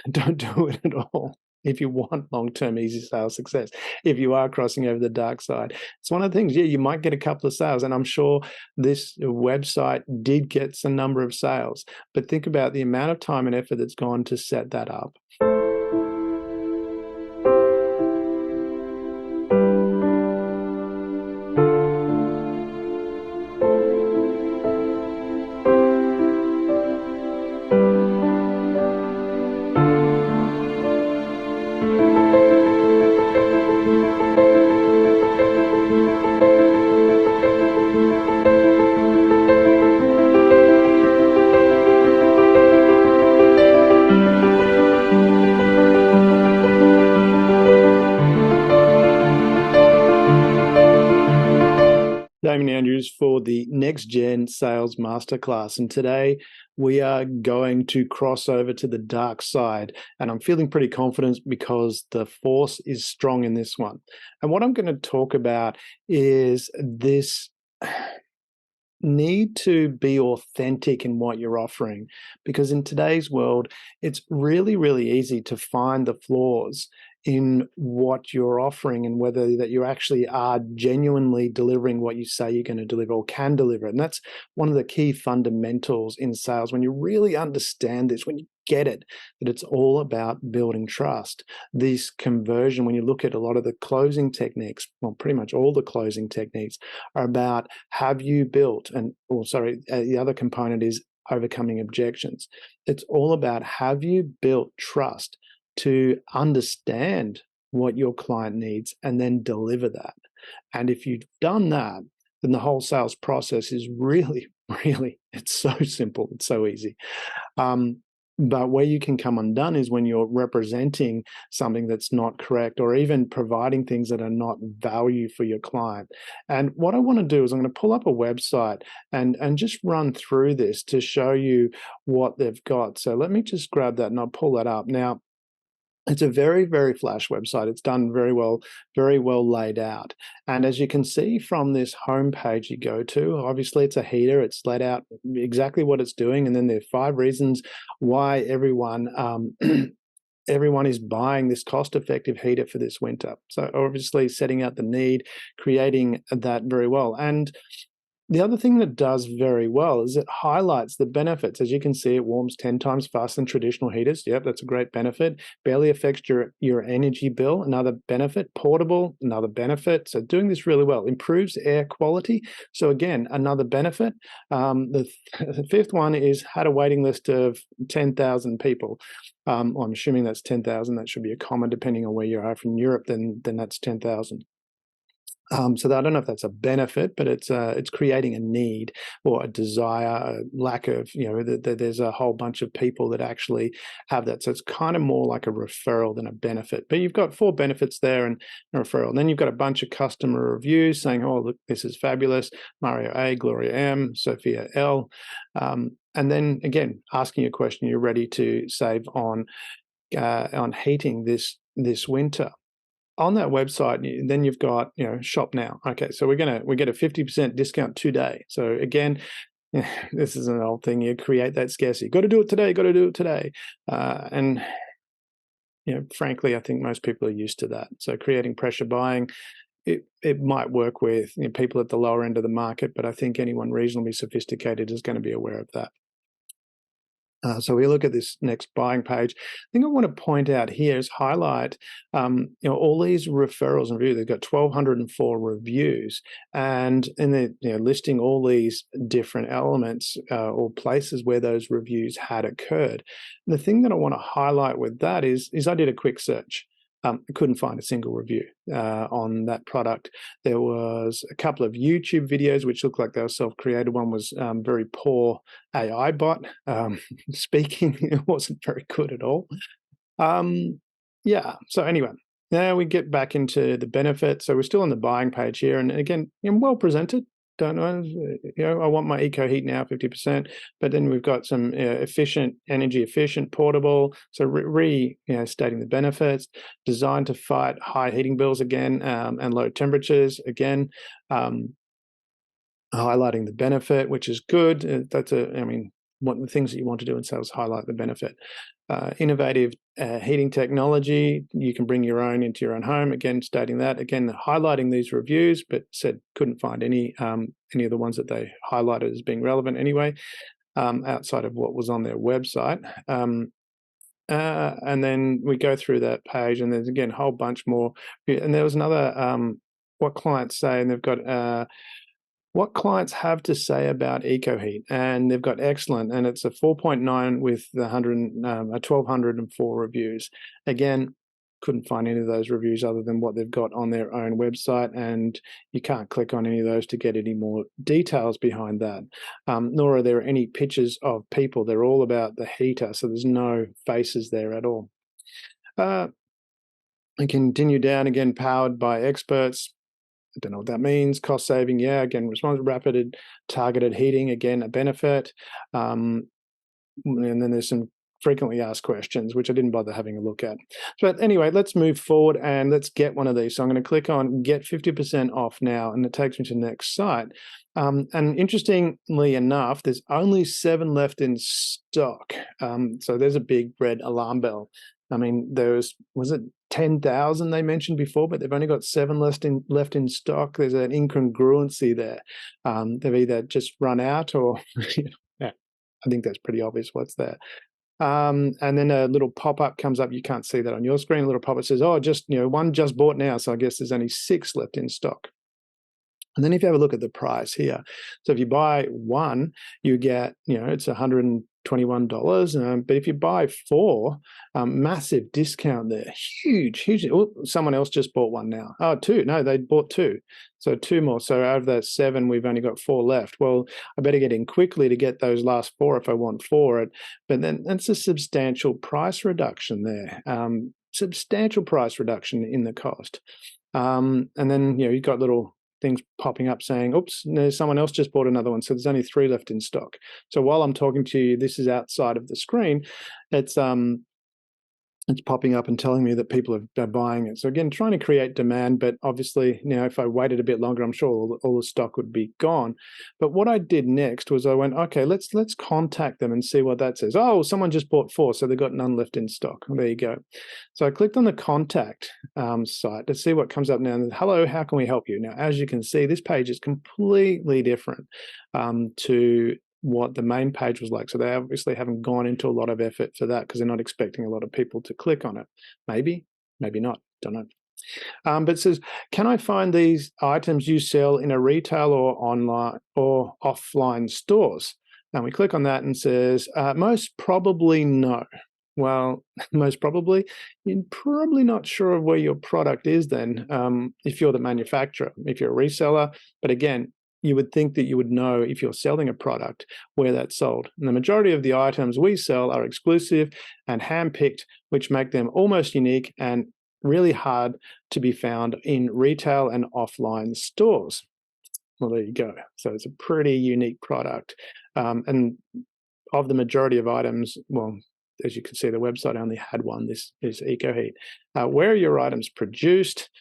don't do it at all if you want long-term easy sales success. If you are crossing over the dark side, it's one of the things. Yeah, you might get a couple of sales, and I'm sure this website did get some number of sales. But think about the amount of time and effort that's gone to set that up. Damien Andrews for the Next Gen Sales Masterclass. And today we are going to cross over to the dark side. And I'm feeling pretty confident because the force is strong in this one. And what I'm going to talk about is this need to be authentic in what you're offering, because in today's world, it's really, really easy to find the flaws in what you're offering and whether that you actually are genuinely delivering what you say you're going to deliver or can deliver. And that's one of the key fundamentals in sales. When you really understand this, when you get it, that it's all about building trust. This conversion, when you look at a lot of the closing techniques, well, pretty much all the closing techniques are about have you built, the other component is overcoming objections. It's all about have you built trust to understand what your client needs and then deliver that. And if you've done that, then the whole sales process is really, really, it's so simple, it's so easy. But where you can come undone is when you're representing something that's not correct, or even providing things that are not value for your client. And what I want to do is I'm going to pull up a website and just run through this to show you what they've got. So let me just grab that and I'll pull that up. Now, it's a very, very flash website. It's done very well laid out. And as you can see from this homepage you go to, obviously it's a heater. It's laid out exactly what it's doing. And then there are 5 reasons why everyone everyone is buying this cost-effective heater for this winter. So obviously setting out the need, creating that very well. And the other thing that does very well is it highlights the benefits. As you can see, it warms 10 times faster than traditional heaters. Yep, that's a great benefit. Barely affects your energy bill, another benefit. Portable, another benefit. So doing this really well. Improves air quality. So again, another benefit. The 5th one is had a waiting list of 10,000 people. I'm assuming that's 10,000. That should be a comma depending on where you are. From Europe, then that's 10,000. So I don't know if that's a benefit, but it's creating a need or a desire, a lack of, there's a whole bunch of people that actually have that. So it's kind of more like a referral than a benefit. But you've got 4 benefits there and a referral. And then you've got a bunch of customer reviews saying, oh, look, this is fabulous. Mario A, Gloria M, Sophia L. And then again, asking a question, you're ready to save on heating this winter. On that website, then you've got, shop now. Okay, so we get a 50% discount today. So again, this is an old thing. You create that scarcity. Got to do it today. Got to do it today. And frankly, I think most people are used to that. So creating pressure buying, it might work with people at the lower end of the market, but I think anyone reasonably sophisticated is going to be aware of that. So we look at this next buying page. I think I want to point out here is highlight, all these referrals and reviews. They've got 1,204 reviews, and they're listing all these different elements or places where those reviews had occurred. And the thing that I want to highlight with that is I did a quick search. I couldn't find a single review on that product. There was a couple of YouTube videos which looked like they were self-created. One was very poor AI bot speaking. It wasn't very good at all. So anyway, now we get back into the benefits. So we're still on the buying page here. And again, well presented. Don't know, I want my eco heat now 50%, but then we've got some energy efficient, portable. So stating the benefits, designed to fight high heating bills again, and low temperatures again, highlighting the benefit, which is good. what the things that you want to do in sales, highlight the benefit. Innovative heating technology, you can bring your own into your own home. Again, stating that, again, highlighting these reviews, but said couldn't find any of the ones that they highlighted as being relevant anyway, outside of what was on their website. And then we go through that page, and there's again a whole bunch more. And there was another what clients say, and they've got what clients have to say about EcoHeat, and they've got excellent, and it's a 4.9 with the 1,204 reviews. Again, couldn't find any of those reviews other than what they've got on their own website, and you can't click on any of those to get any more details behind that. Nor are there any pictures of people. They're all about the heater, so there's no faces there at all. And continue down again, powered by experts. I don't know what that means. Cost saving, yeah. Again, responsive, rapid, targeted heating, again, a benefit. And then there's some frequently asked questions, which I didn't bother having a look at. But anyway, let's move forward and let's get one of these. So I'm going to click on get 50% off now, and it takes me to the next site. And interestingly enough, there's only 7 left in stock. So there's a big red alarm bell. I mean, was it 10,000 they mentioned before, but they've only got 7 left in stock. There's an incongruency there. They've either just run out or, yeah, I think that's pretty obvious what's there. And then a little pop-up comes up. You can't see that on your screen. A little pop-up says, oh, one just bought now. So I guess there's only 6 left in stock. And then if you have a look at the price here, so if you buy one, you get, it's $121. But if you buy 4, massive discount there, huge. Oh, someone else just bought one now. Oh, 2. No, they bought 2. So 2 more. So out of that 7, we've only got 4 left. Well, I better get in quickly to get those last 4 if I want 4. But then that's a substantial price reduction there. Substantial price reduction in the cost. And then, you've got little things popping up saying, oops, there's someone else just bought another one. So there's only 3 left in stock. So while I'm talking to you, this is outside of the screen. It's popping up and telling me that people are buying it. So again, trying to create demand, but obviously, if I waited a bit longer, I'm sure all the stock would be gone. But what I did next was I went, okay, let's contact them and see what that says. Oh, someone just bought 4, so they've got none left in stock. There you go. So I clicked on the contact site to see what comes up now. Hello, how can we help you? Now, as you can see, this page is completely different to what the main page was like. So they obviously haven't gone into a lot of effort for that because they're not expecting a lot of people to click on it. Maybe not, don't know. But it says, can I find these items you sell in a retail or online or offline stores? And we click on that and says, most probably no. Well, most probably, you're probably not sure of where your product is then, if you're the manufacturer, if you're a reseller. But again, you would think that you would know if you're selling a product where that's sold. And the majority of the items we sell are exclusive and hand-picked, which make them almost unique and really hard to be found in retail and offline stores. Well, there you go. So it's a pretty unique product. And of the majority of items, well, as you can see, the website only had one. This is EcoHeat. Where are your items produced?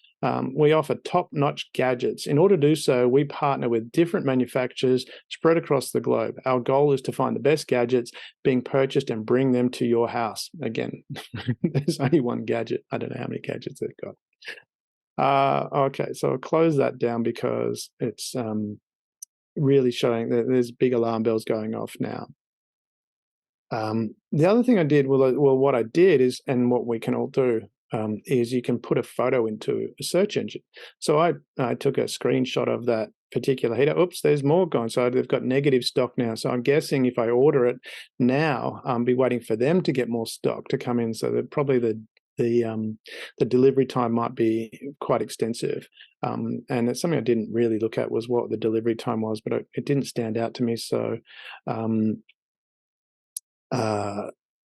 We offer top-notch gadgets. In order to do so, we partner with different manufacturers spread across the globe. Our goal is to find the best gadgets being purchased and bring them to your house. Again, there's only one gadget. I don't know how many gadgets they've got. Okay, so I'll close that down because it's really showing that there's big alarm bells going off now. The other thing I did, what I did is, and what we can all do, is you can put a photo into a search engine. So I took a screenshot of that particular heater. Oops, there's more gone. So they've got negative stock now. So I'm guessing if I order it now, I'll be waiting for them to get more stock to come in. So that probably the delivery time might be quite extensive. And it's something I didn't really look at was what the delivery time was, but it didn't stand out to me. So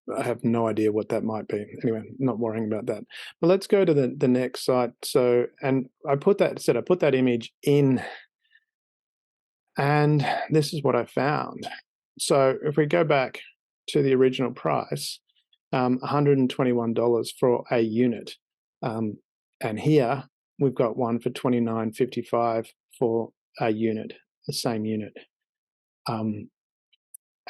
I have no idea what that might be. Anyway, not worrying about that. But let's go to the next site. So, and I put that image in, and this is what I found. So if we go back to the original price, $121 for a unit. And here we've got one for $29.55 for a unit, the same unit.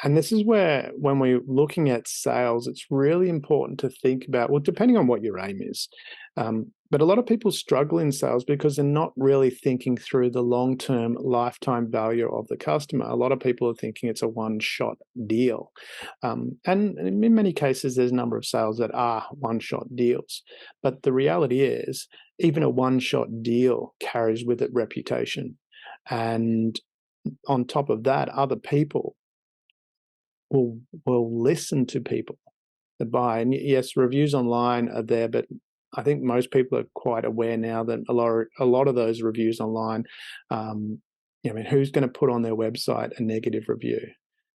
And this is where, when we're looking at sales, it's really important to think about, well, depending on what your aim is. But a lot of people struggle in sales because they're not really thinking through the long-term lifetime value of the customer. A lot of people are thinking it's a one-shot deal. And in many cases, there's a number of sales that are one-shot deals. But the reality is, even a one-shot deal carries with it reputation. And on top of that, other people will listen to people that buy. And yes, reviews online are there, but I think most people are quite aware now that a lot of those reviews online, I mean, who's going to put on their website a negative review?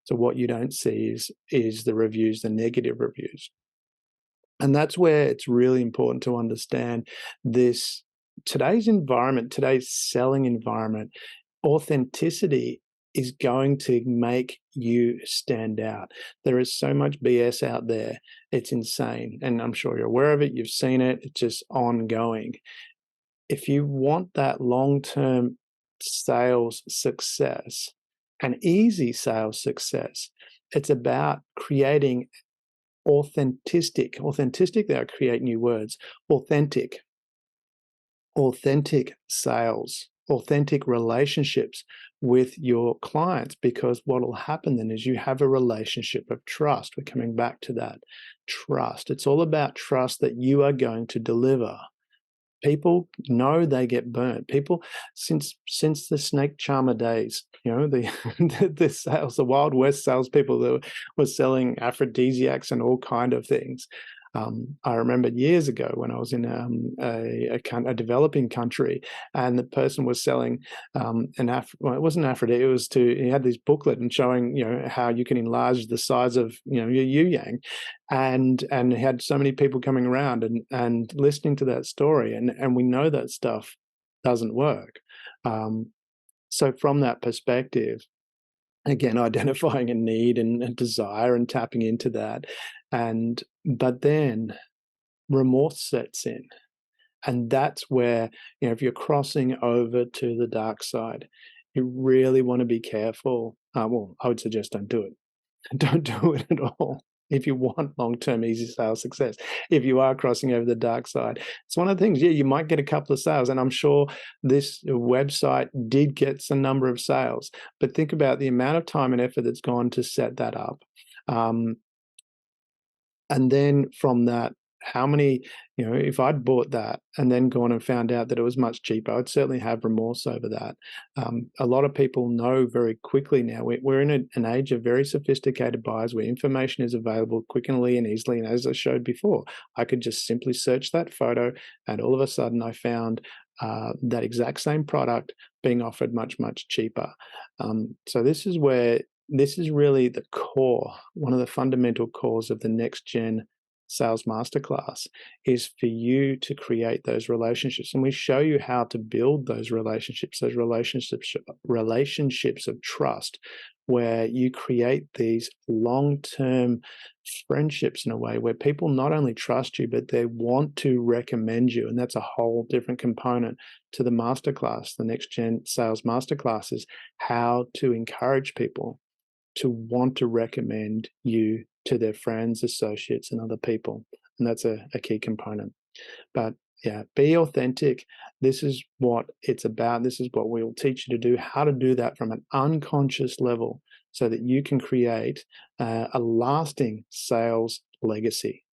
So what you don't see is the reviews, the negative reviews. And that's where it's really important to understand this. Today's environment, today's selling environment, authenticity is going to make you stand out. There is so much BS out there. It's insane. And I'm sure you're aware of it. You've seen it. It's just ongoing. If you want that long-term sales success, and easy sales success, it's about creating there, create new words, authentic sales, authentic relationships with your clients, because what will happen then is you have a relationship of trust. We're coming back to that. Trust. It's all about trust that you are going to deliver. People know they get burnt. People, since the snake charmer days, the sales, the Wild West salespeople that were selling aphrodisiacs and all kind of things. I remember years ago when I was in a developing country, and the person was selling well, it wasn't Aphrodite. It was he had this booklet and showing how you can enlarge the size of your yin yang, and he had so many people coming around and listening to that story, and we know that stuff doesn't work. So from that perspective, again, identifying a need and a desire and tapping into that, but then remorse sets in. And that's where, if you're crossing over to the dark side, you really want to be careful. Well, I would suggest don't do it. Don't do it at all if you want long-term easy sales success. If you are crossing over the dark side, it's one of the things. Yeah, you might get a couple of sales, and I'm sure this website did get some number of sales, but think about the amount of time and effort that's gone to set that up. And then from that, how many, if I'd bought that and then gone and found out that it was much cheaper, I'd certainly have remorse over that. A lot of people know very quickly now. We're in an age of very sophisticated buyers where information is available quickly and easily. And as I showed before, I could just simply search that photo, and all of a sudden I found that exact same product being offered much, much cheaper. So this is really the core, one of the fundamental cores of the Next Gen Sales Masterclass, is for you to create those relationships. And we show you how to build those relationships of trust, where you create these long-term friendships in a way where people not only trust you, but they want to recommend you. And that's a whole different component to the masterclass. The Next Gen Sales Masterclass is how to encourage people to want to recommend you to their friends, associates, and other people. And that's a key component. But yeah, be authentic. This is what it's about. This is what we'll teach you to do, how to do that from an unconscious level so that you can create a lasting sales legacy.